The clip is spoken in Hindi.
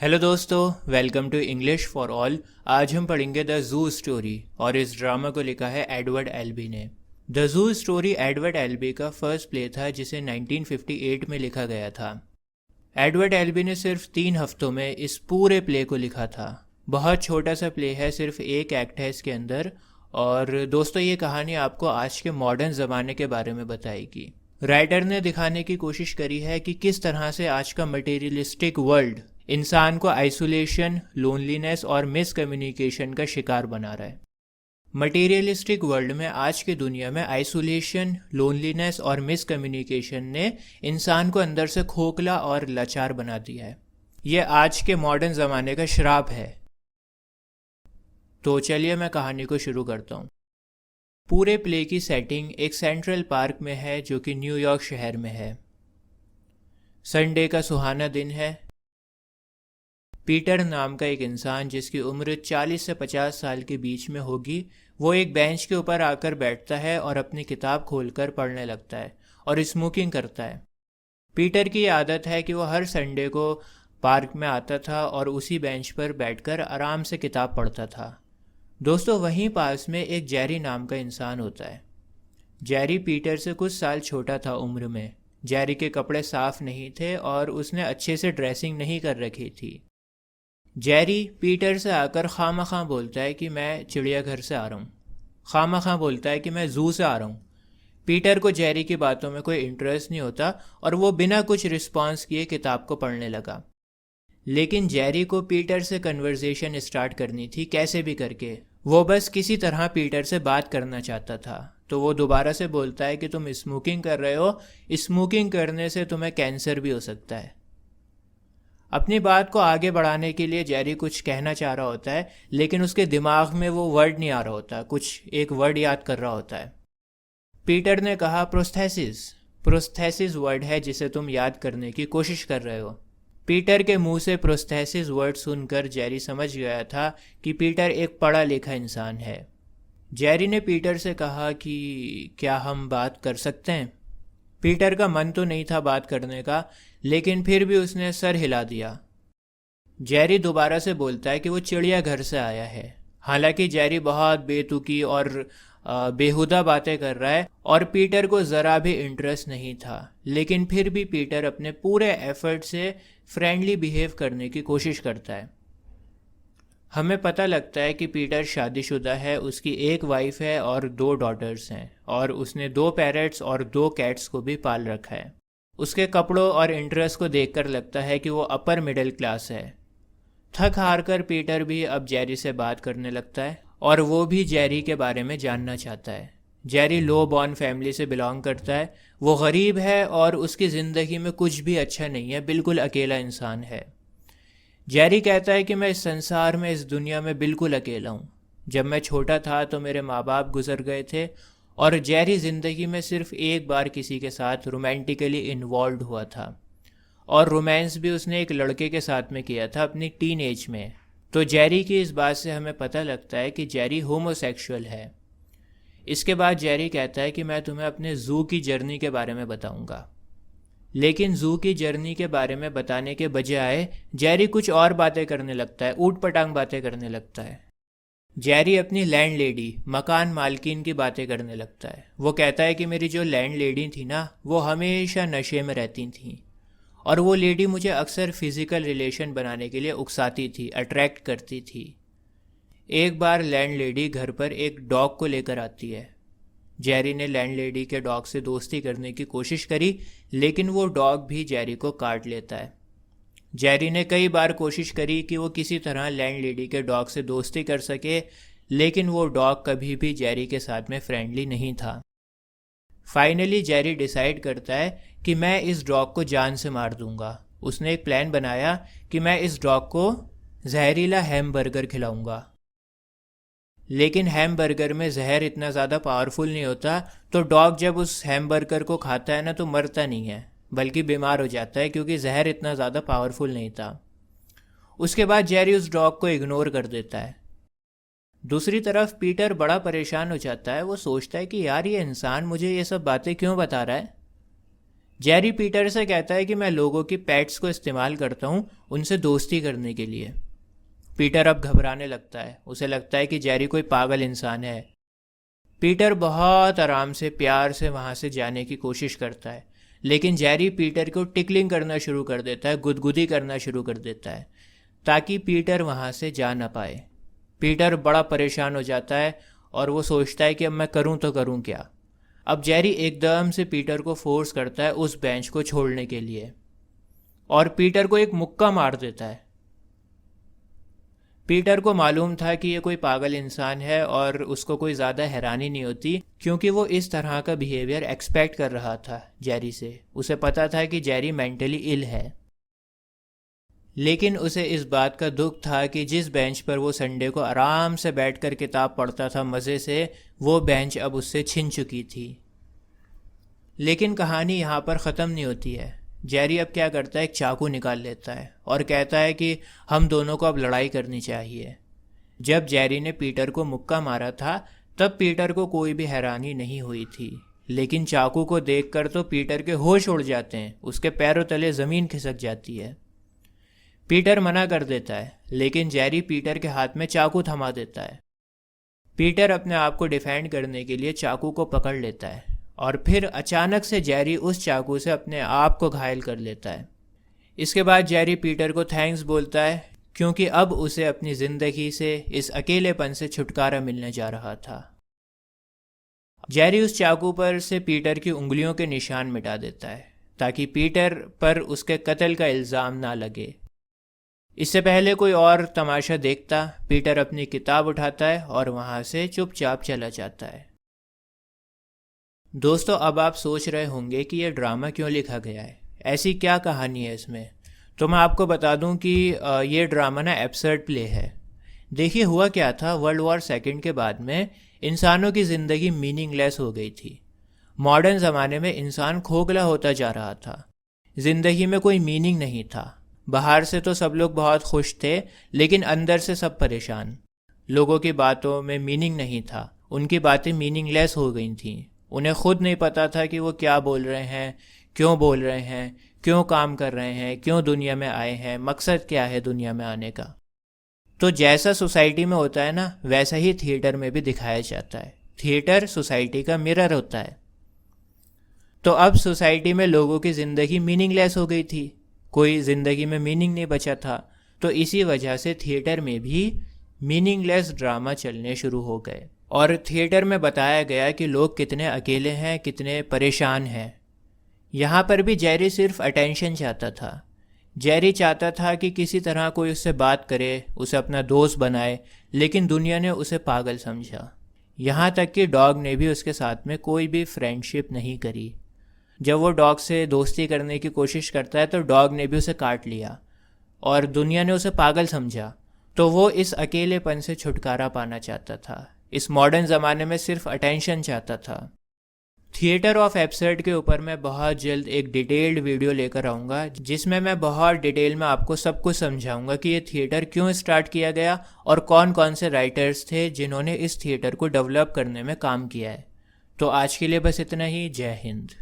हेलो दोस्तों, welcome to English for all. आज हम पढ़ेंगे द जू स्टोरी और इस ड्रामा को लिखा है एडवर्ड एल्बी ने। The zoo story Edward Elby का फर्स्ट प्ले था जिसे 1958 में लिखा गया था। एडवर्ड एल्बी ने सिर्फ 3 हफ्तों में इस पूरे प्ले को लिखा था। बहुत छोटा सा प्ले है, सिर्फ एक एक्ट है इसके अंदर। और दोस्तों, ये कहानी आपको आज के मॉडर्न ज़माने के बारे में बताएगी। राइटर ने दिखाने की कोशिश करी है कि किस तरह से आज का मटेरियलिस्टिक वर्ल्ड इंसान को आइसोलेशन, लोनलीनेस और मिसकम्युनिकेशन का शिकार बना रहा है। मटेरियलिस्टिक वर्ल्ड में, आज की दुनिया में, आइसोलेशन, लोनलीनेस और मिसकम्युनिकेशन ने इंसान को अंदर से खोखला और लाचार बना दिया है। यह आज के मॉडर्न ज़माने का श्राप है। तो चलिए मैं कहानी को शुरू करता हूँ। पूरे प्ले की सेटिंग एक सेंट्रल पार्क में है जो कि न्यूयॉर्क शहर में है। संडे का सुहाना दिन है। पीटर नाम का एक इंसान जिसकी उम्र 40 से 50 साल के बीच में होगी, वो एक बेंच के ऊपर आकर बैठता है और अपनी किताब खोलकर पढ़ने लगता है और स्मोकिंग करता है। पीटर की आदत है कि वो हर संडे को पार्क में आता था और उसी बेंच पर बैठकर आराम से किताब पढ़ता था। दोस्तों, वहीं पास में एक जेरी नाम का इंसान होता है। जेरी पीटर से कुछ साल छोटा था उम्र में। जेरी के कपड़े साफ नहीं थे और उसने अच्छे से ड्रेसिंग नहीं कर रखी थी। जेरी पीटर से आकर खामख़ा बोलता है कि मैं चिड़ियाघर से आ रहा हूँ। खामख़ा बोलता है कि मैं ज़ू से आ रहा हूँ। पीटर को जेरी की बातों में कोई इंटरेस्ट नहीं होता और वो बिना कुछ रिस्पॉन्स किए किताब को पढ़ने लगा। लेकिन जेरी को पीटर से कन्वर्सेशन स्टार्ट करनी थी, कैसे भी करके। वो बस किसी तरह पीटर से बात करना चाहता था। तो वो दोबारा से बोलता है कि तुम स्मोकिंग कर रहे हो, स्मोकिंग करने से तुम्हें कैंसर भी हो सकता है। अपनी बात को आगे बढ़ाने के लिए जेरी कुछ कहना चाह रहा होता है, लेकिन उसके दिमाग में वो वर्ड नहीं आ रहा होता। कुछ एक वर्ड याद कर रहा होता है। पीटर ने कहा प्रोस्थेसिस। प्रोस्थेसिस वर्ड है जिसे तुम याद करने की कोशिश कर रहे हो। पीटर के मुंह से प्रोस्थेसिस वर्ड सुनकर जेरी समझ गया था कि पीटर एक पढ़ा लिखा इंसान है। जेरी ने पीटर से कहा कि क्या हम बात कर सकते हैं। पीटर का मन तो नहीं था बात करने का, लेकिन फिर भी उसने सर हिला दिया। जेरी दोबारा से बोलता है कि वो चिड़ियाघर से आया है। हालांकि जेरी बहुत बेतुकी और बेहुदा बातें कर रहा है और पीटर को ज़रा भी इंटरेस्ट नहीं था, लेकिन फिर भी पीटर अपने पूरे एफर्ट से फ्रेंडली बिहेव करने की कोशिश करता है। हमें पता लगता है कि पीटर शादीशुदा है, उसकी एक वाइफ है और 2 डॉटर्स हैं, और उसने 2 पैरट्स और 2 कैट्स को भी पाल रखा है। उसके कपड़ों और इंटरेस्ट को देखकर लगता है कि वो अपर मिडिल क्लास है। थक हार कर पीटर भी अब जेरी से बात करने लगता है और वो भी जेरी के बारे में जानना चाहता है। जेरी लो बॉर्न फैमिली से बिलोंग करता है। वो गरीब है और उसकी ज़िंदगी में कुछ भी अच्छा नहीं है, बिल्कुल अकेला इंसान है। जेरी कहता है कि मैं इस संसार में, इस दुनिया में बिल्कुल अकेला हूँ। जब मैं छोटा था तो मेरे माँ बाप गुजर गए थे और जेरी ज़िंदगी में सिर्फ एक बार किसी के साथ रोमांटिकली इन्वॉल्व हुआ था, और रोमांस भी उसने एक लड़के के साथ में किया था अपनी टीन एज में। तो जेरी की इस बात से हमें पता लगता है कि जेरी होमोसेक्सुअल है। इसके बाद जेरी कहता है कि मैं तुम्हें अपने ज़ू की जर्नी के बारे में बताऊंगा। लेकिन ज़ू की जर्नी के बारे में बताने के बजाय जेरी कुछ और बातें करने लगता है, ऊट पटांग बातें करने लगता है। जेरी अपनी लैंड लेडी, मकान मालकिन की बातें करने लगता है। वो कहता है कि मेरी जो लैंड लेडी थी ना, वो हमेशा नशे में रहती थी और वो लेडी मुझे अक्सर फिज़िकल रिलेशन बनाने के लिए उकसाती थी, अट्रैक्ट करती थी। एक बार लैंड लेडी घर पर एक डॉग को लेकर आती है। जेरी ने लैंड लेडी के डॉग से दोस्ती करने की कोशिश करी, लेकिन वो डॉग भी जेरी को काट लेता है। जेरी ने कई बार कोशिश करी कि वो किसी तरह लैंड लेडी के डॉग से दोस्ती कर सके, लेकिन वो डॉग कभी भी जेरी के साथ में फ्रेंडली नहीं था। फाइनली जेरी डिसाइड करता है कि मैं इस डॉग को जान से मार दूंगा। उसने एक प्लान बनाया कि मैं इस डॉग को जहरीला हैमबर्गर खिलाऊंगा। लेकिन हैमबर्गर में जहर इतना ज़्यादा पावरफुल नहीं होता, तो डॉग जब उस हैमबर्गर को खाता है ना, तो मरता नहीं है, बल्कि बीमार हो जाता है, क्योंकि जहर इतना ज़्यादा पावरफुल नहीं था। उसके बाद जेरी उस डॉग को इग्नोर कर देता है। दूसरी तरफ पीटर बड़ा परेशान हो जाता है। वो सोचता है कि यार, ये इंसान मुझे ये सब बातें क्यों बता रहा है। जेरी पीटर से कहता है कि मैं लोगों की पेट्स को इस्तेमाल करता हूँ उनसे दोस्ती करने के लिए। पीटर अब घबराने लगता है, उसे लगता है कि जेरी कोई पागल इंसान है। पीटर बहुत आराम से प्यार से वहाँ से जाने की कोशिश करता है, लेकिन जेरी पीटर को टिकलिंग करना शुरू कर देता है, गुदगुदी करना शुरू कर देता है ताकि पीटर वहाँ से जा ना पाए। पीटर बड़ा परेशान हो जाता है और वो सोचता है कि अब मैं करूँ तो करूँ क्या। अब जेरी एकदम से पीटर को फोर्स करता है उस बेंच को छोड़ने के लिए और पीटर को एक मुक्का मार देता है। पीटर को मालूम था कि ये कोई पागल इंसान है और उसको कोई ज़्यादा हैरानी नहीं होती, क्योंकि वो इस तरह का बिहेवियर एक्सपेक्ट कर रहा था जेरी से। उसे पता था कि जेरी मेंटली इल है। लेकिन उसे इस बात का दुख था कि जिस बेंच पर वो संडे को आराम से बैठकर किताब पढ़ता था मज़े से, वो बेंच अब उससे छिन चुकी थी। लेकिन कहानी यहाँ पर ख़त्म नहीं होती है। जेरी अब क्या करता है, एक चाकू निकाल लेता है और कहता है कि हम दोनों को अब लड़ाई करनी चाहिए। जब जेरी ने पीटर को मुक्का मारा था तब पीटर को कोई भी हैरानी नहीं हुई थी, लेकिन चाकू को देखकर तो पीटर के होश उड़ जाते हैं, उसके पैरों तले ज़मीन खिसक जाती है। पीटर मना कर देता है, लेकिन जेरी पीटर के हाथ में चाकू थमा देता है। पीटर अपने आप को डिफेंड करने के लिए चाकू को पकड़ लेता है और फिर अचानक से जेरी उस चाकू से अपने आप को घायल कर लेता है। इसके बाद जेरी पीटर को थैंक्स बोलता है, क्योंकि अब उसे अपनी ज़िंदगी से इस अकेलेपन से छुटकारा मिलने जा रहा था। जेरी उस चाकू पर से पीटर की उंगलियों के निशान मिटा देता है ताकि पीटर पर उसके कत्ल का इल्ज़ाम ना लगे। इससे पहले कोई और तमाशा देखता, पीटर अपनी किताब उठाता है और वहाँ से चुपचाप चला जाता है। दोस्तों, अब आप सोच रहे होंगे कि यह ड्रामा क्यों लिखा गया है, ऐसी क्या कहानी है इसमें। तो मैं आपको बता दूं कि ये ड्रामा ना एब्सर्ड प्ले है। देखिए हुआ क्या था, वर्ल्ड वॉर सेकंड के बाद में इंसानों की ज़िंदगी मीनिंगलेस हो गई थी। मॉडर्न ज़माने में इंसान खोखला होता जा रहा था, ज़िंदगी में कोई मीनिंग नहीं था। बाहर से तो सब लोग बहुत खुश थे, लेकिन अंदर से सब परेशान। लोगों की बातों में मीनिंग नहीं था, उनकी बातें मीनिंगलेस हो गई थीं। उन्हें खुद नहीं पता था कि वो क्या बोल रहे हैं, क्यों बोल रहे हैं, क्यों काम कर रहे हैं, क्यों दुनिया में आए हैं, मकसद क्या है दुनिया में आने का। तो जैसा सोसाइटी में होता है ना, वैसा ही थिएटर में भी दिखाया जाता है। थिएटर सोसाइटी का मिरर होता है। तो अब सोसाइटी में लोगों की ज़िंदगी मीनिंगलेस हो गई थी, कोई ज़िंदगी में मीनिंग नहीं बचा था। तो इसी वजह से थिएटर में भी मीनिंगलेस ड्रामा चलने शुरू हो गए और थिएटर में बताया गया कि लोग कितने अकेले हैं, कितने परेशान हैं। यहाँ पर भी जेरी सिर्फ अटेंशन चाहता था। जेरी चाहता था कि किसी तरह कोई उससे बात करे, उसे अपना दोस्त बनाए, लेकिन दुनिया ने उसे पागल समझा। यहाँ तक कि डॉग ने भी उसके साथ में कोई भी फ्रेंडशिप नहीं करी। जब वो डॉग से दोस्ती करने की कोशिश करता है तो डॉग ने भी उसे काट लिया और दुनिया ने उसे पागल समझा। तो वो इस अकेलेपन से छुटकारा पाना चाहता था, इस मॉडर्न ज़माने में सिर्फ अटेंशन चाहता था। थिएटर ऑफ एब्सर्ड के ऊपर मैं बहुत जल्द एक डिटेल्ड वीडियो लेकर आऊँगा, जिसमें मैं बहुत डिटेल में आपको सब कुछ समझाऊंगा कि ये थिएटर क्यों स्टार्ट किया गया और कौन कौन से राइटर्स थे जिन्होंने इस थिएटर को डेवलप करने में काम किया है। तो आज के लिए बस इतना ही। जय हिंद।